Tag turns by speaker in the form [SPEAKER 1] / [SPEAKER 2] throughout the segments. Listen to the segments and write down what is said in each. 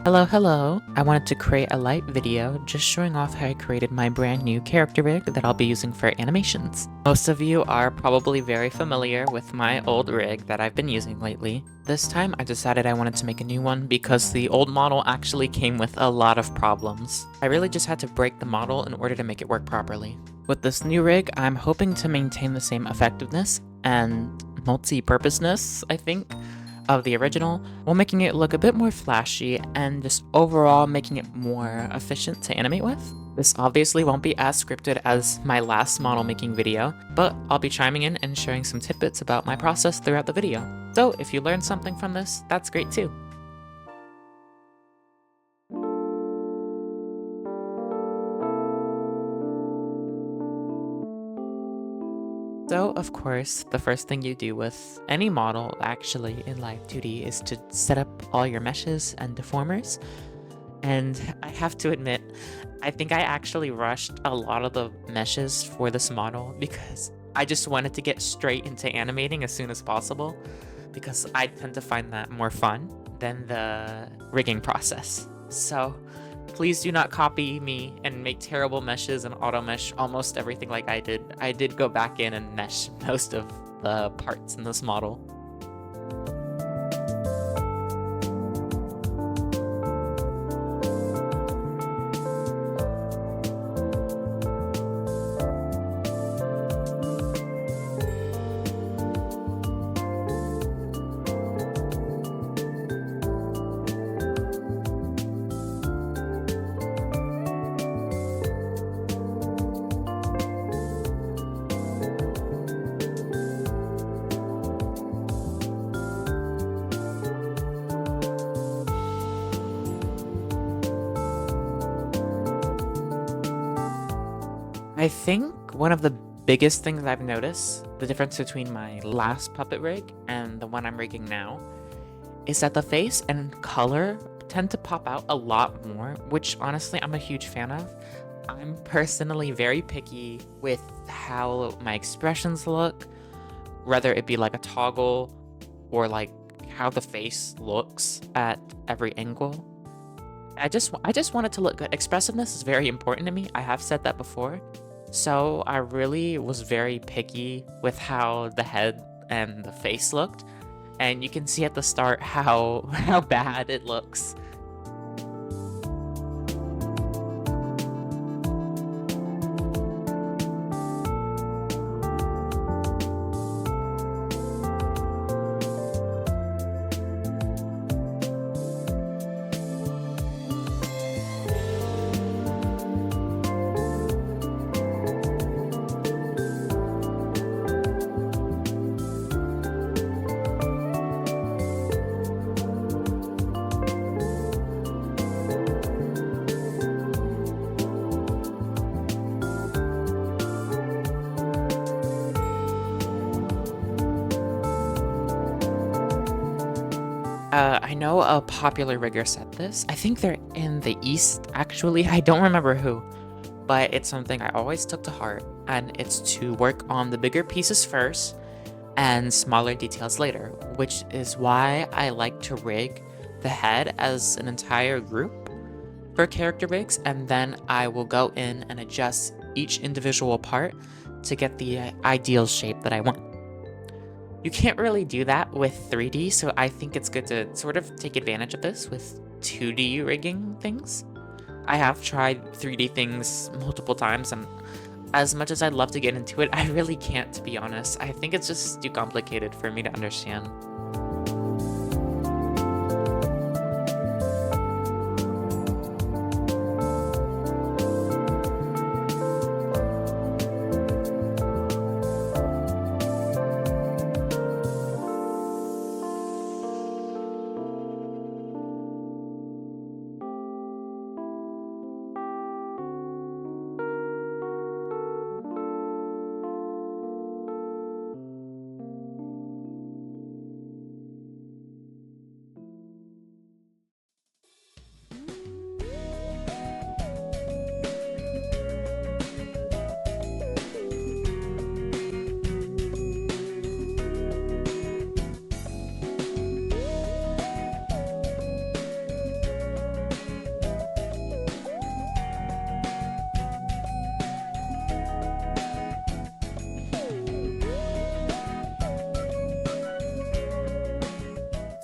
[SPEAKER 1] Hello. I wanted to create a light video just showing off how I created my brand new character rig that I'll be using for animations. Most of you are probably very familiar with my old rig that I've been using lately. This time I decided I wanted to make a new one because the old model actually came with a lot of problems. I really just had to break the model in order to make it work properly. With this new rig, I'm hoping to maintain the same effectiveness and multi-purposeness, I think, of the original, while making it look a bit more flashy and just overall making it more efficient to animate with. This obviously won't be as scripted as my last model making video, but I'll be chiming in and sharing some tidbits about my process throughout the video. So if you learned something from this, that's great too. So, of course, the first thing you do with any model actually in Live2D is to set up all your meshes and deformers. And I have to admit, I think I actually rushed a lot of the meshes for this model because I just wanted to get straight into animating as soon as possible because I tend to find that more fun than the rigging process. So please do not copy me and make terrible meshes and auto mesh almost everything like I did. I did go back in and mesh most of the parts in this model. I think one of the biggest things I've noticed, the difference between my last puppet rig and the one I'm rigging now, is that the face and color tend to pop out a lot more, which honestly I'm a huge fan of. I'm personally very picky with how my expressions look, whether it be like a toggle or like how the face looks at every angle. I just want it to look good. Expressiveness is very important to me. I have said that before. So I really was very picky with how the head and the face looked. And you can see at the start how how bad it looks. I know a popular rigger said this. I think they're in the East, actually. I don't remember who, but it's something I always took to heart, and it's to work on the bigger pieces first and smaller details later, which is why I like to rig the head as an entire group for character rigs, and then I will go in and adjust each individual part to get the ideal shape that I want. You can't really do that with 3D, so I think it's good to sort of take advantage of this with 2D rigging things. I have tried 3D things multiple times, and as much as I'd love to get into it, I really can't, to be honest. I think it's just too complicated for me to understand.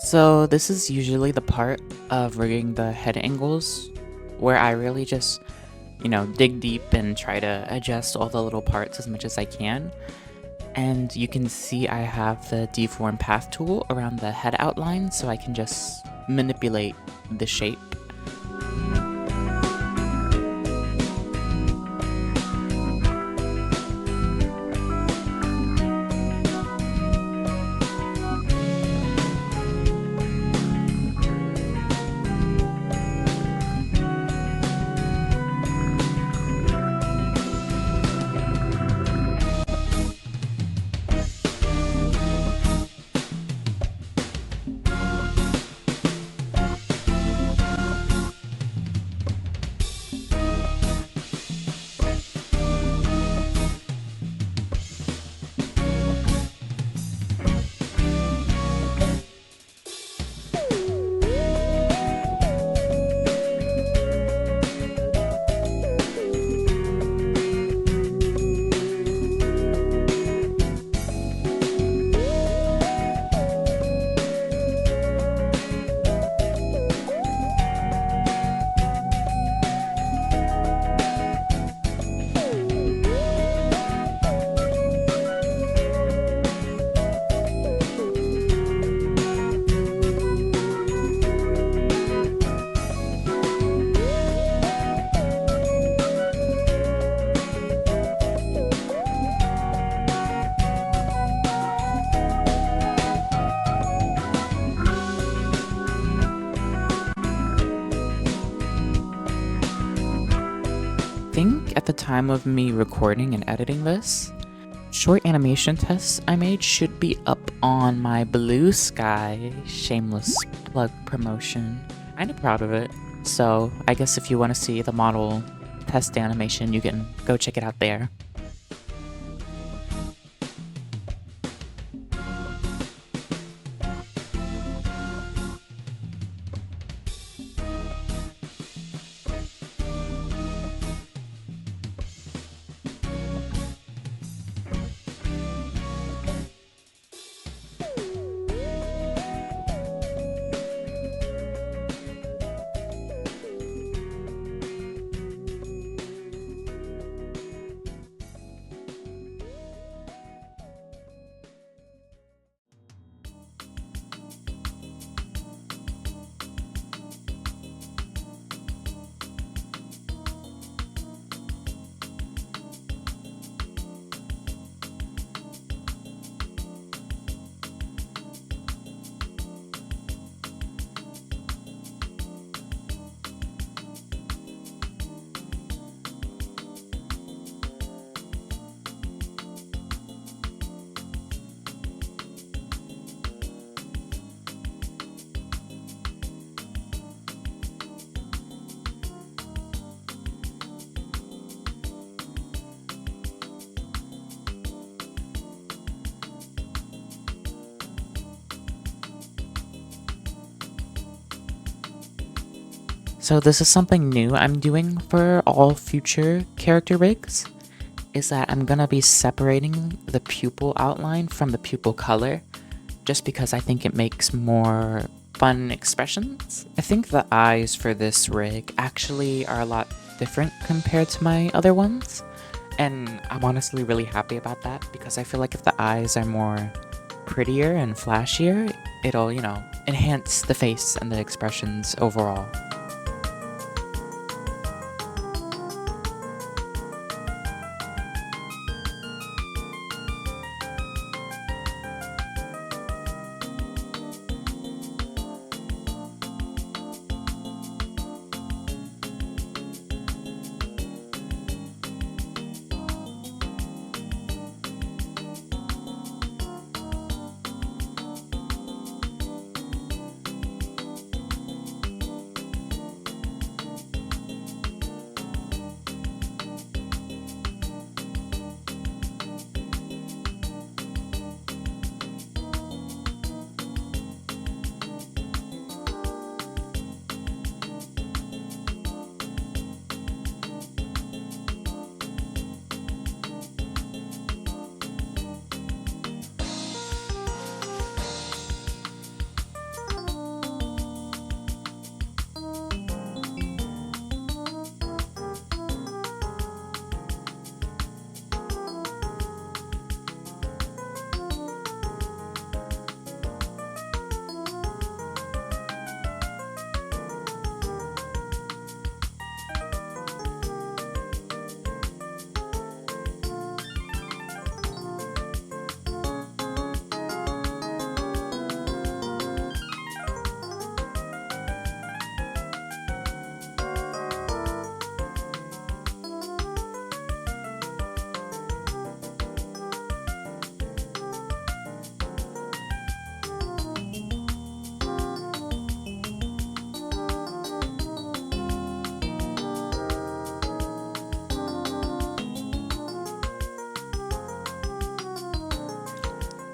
[SPEAKER 1] So this is usually the part of rigging the head angles where I really just, dig deep and try to adjust all the little parts as much as I can. And you can see I have the deform path tool around the head outline, so I can just manipulate the shape. I think at the time of me recording and editing this, short animation tests I made should be up on my Blue Sky shameless plug promotion. Kinda proud of it. So I guess if you want to see the model test animation, you can go check it out there. So this is something new I'm doing for all future character rigs, is that I'm gonna be separating the pupil outline from the pupil color, just because I think it makes more fun expressions. I think the eyes for this rig actually are a lot different compared to my other ones, and I'm honestly really happy about that, because I feel like if the eyes are more prettier and flashier, it'll, enhance the face and the expressions overall.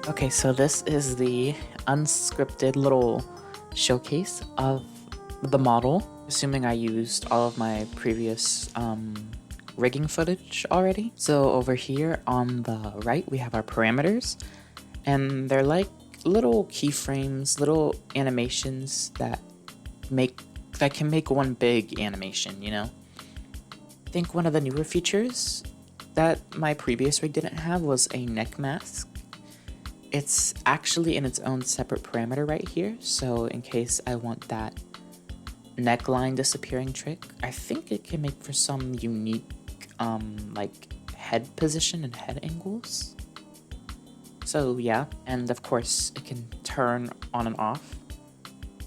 [SPEAKER 1] Okay, so this is the unscripted little showcase of the model, assuming I used all of my previous rigging footage already. So over here on the right, we have our parameters, and they're like little keyframes, little animations that can make one big animation, you know? I think one of the newer features that my previous rig didn't have was a neck mask. It's actually in its own separate parameter right here, so in case I want that neckline disappearing trick, I think it can make for some unique like head position and head angles. So yeah, and of course it can turn on and off.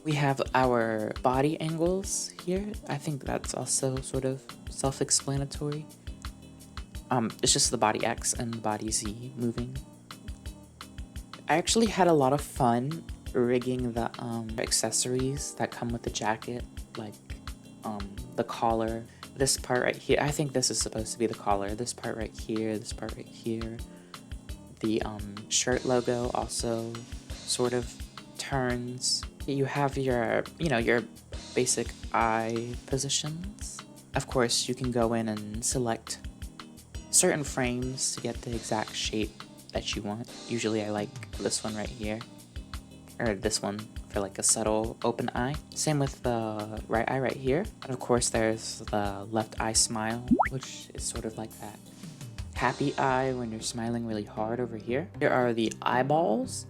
[SPEAKER 1] We have our body angles here. I think that's also sort of self-explanatory. It's just the body X and the body Z moving. I actually had a lot of fun rigging the accessories that come with the jacket, like the collar. This part right here, I think this is supposed to be the collar. This part right here, this part right here. The shirt logo also sort of turns. You have your, your basic eye positions. Of course, you can go in and select certain frames to get the exact shape that you want. Usually I like this one right here, or this one for like a subtle open eye. Same with the right eye right here. And of course there's the left eye smile, which is sort of like that happy eye when you're smiling really hard over here. Here are the eyeballs.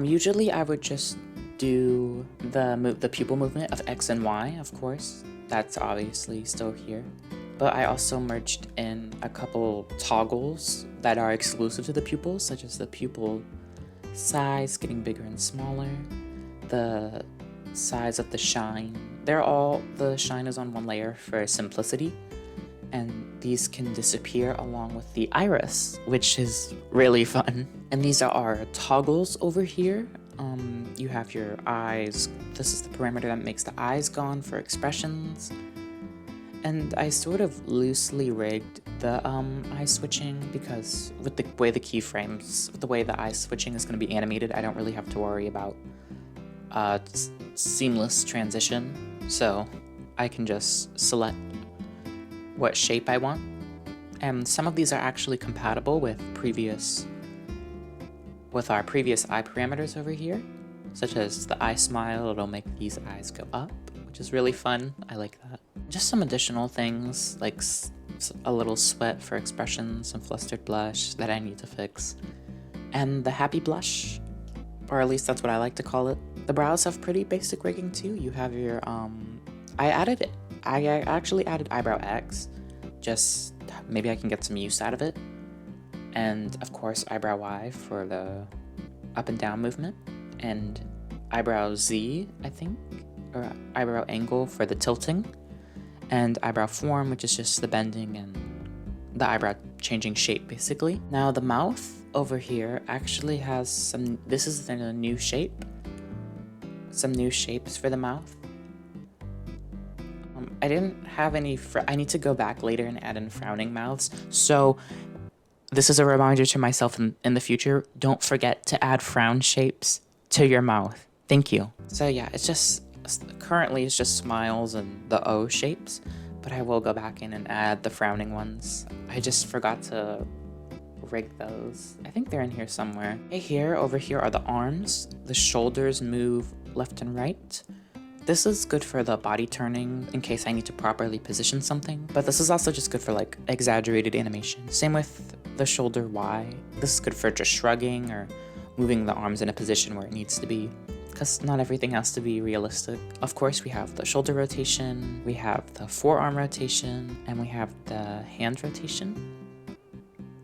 [SPEAKER 1] Usually I would just do the pupil movement of X and Y, of course. That's obviously still here. But I also merged in a couple toggles that are exclusive to the pupils, such as the pupil size getting bigger and smaller, the size of the shine. The shine is on one layer for simplicity, and these can disappear along with the iris, which is really fun. And these are our toggles over here. You have your eyes. This is the parameter that makes the eyes gone for expressions. And I sort of loosely rigged the eye switching because with the way the keyframes, the way the eye switching is going to be animated, I don't really have to worry about seamless transition. So I can just select what shape I want. And some of these are actually compatible with our previous eye parameters over here, such as the eye smile. It'll make these eyes go up, which is really fun. I like that. Just some additional things, like a little sweat for expression, some flustered blush that I need to fix, and the happy blush, or at least that's what I like to call it. The brows have pretty basic rigging too. You have your I actually added eyebrow X, just maybe I can get some use out of it, and of course eyebrow Y for the up and down movement, and eyebrow Z, I think, or eyebrow angle for the tilting, and eyebrow form, which is just the bending and the eyebrow changing shape, basically. Now the mouth over here actually has this is a new shape, some new shapes for the mouth. I didn't have any, I need to go back later and add in frowning mouths, so this is a reminder to myself in the future, don't forget to add frown shapes to your mouth. Thank you. So yeah, currently it's just smiles and the O shapes, but I will go back in and add the frowning ones. I just forgot to rig those. I think they're in here somewhere. Over here are the arms. The shoulders move left and right. This is good for the body turning in case I need to properly position something, but this is also just good for like exaggerated animation. Same with the shoulder Y. This is good for just shrugging or moving the arms in a position where it needs to be, because not everything has to be realistic. Of course, we have the shoulder rotation, we have the forearm rotation, and we have the hand rotation.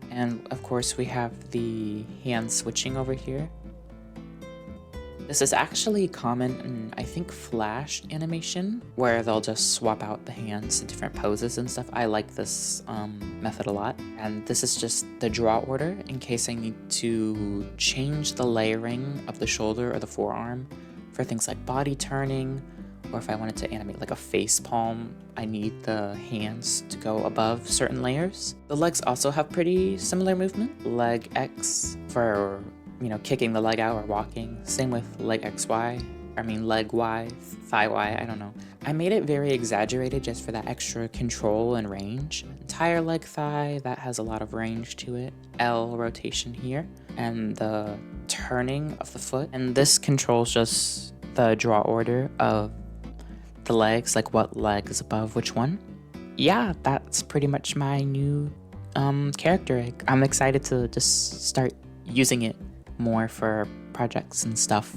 [SPEAKER 1] And of course, we have the hand switching over here. This is actually common in, I think, Flash animation, where they'll just swap out the hands to different poses and stuff. I like this method a lot. And this is just the draw order in case I need to change the layering of the shoulder or the forearm for things like body turning, or if I wanted to animate like a face palm, I need the hands to go above certain layers. The legs also have pretty similar movement. Leg X for kicking the leg out or walking. Same with leg XY. Leg Y, thigh Y, I don't know. I made it very exaggerated just for that extra control and range. Entire leg thigh, that has a lot of range to it. L rotation here. And the turning of the foot. And this controls just the draw order of the legs, like what leg is above which one. Yeah, that's pretty much my new character rig. I'm excited to just start using it more for projects and stuff.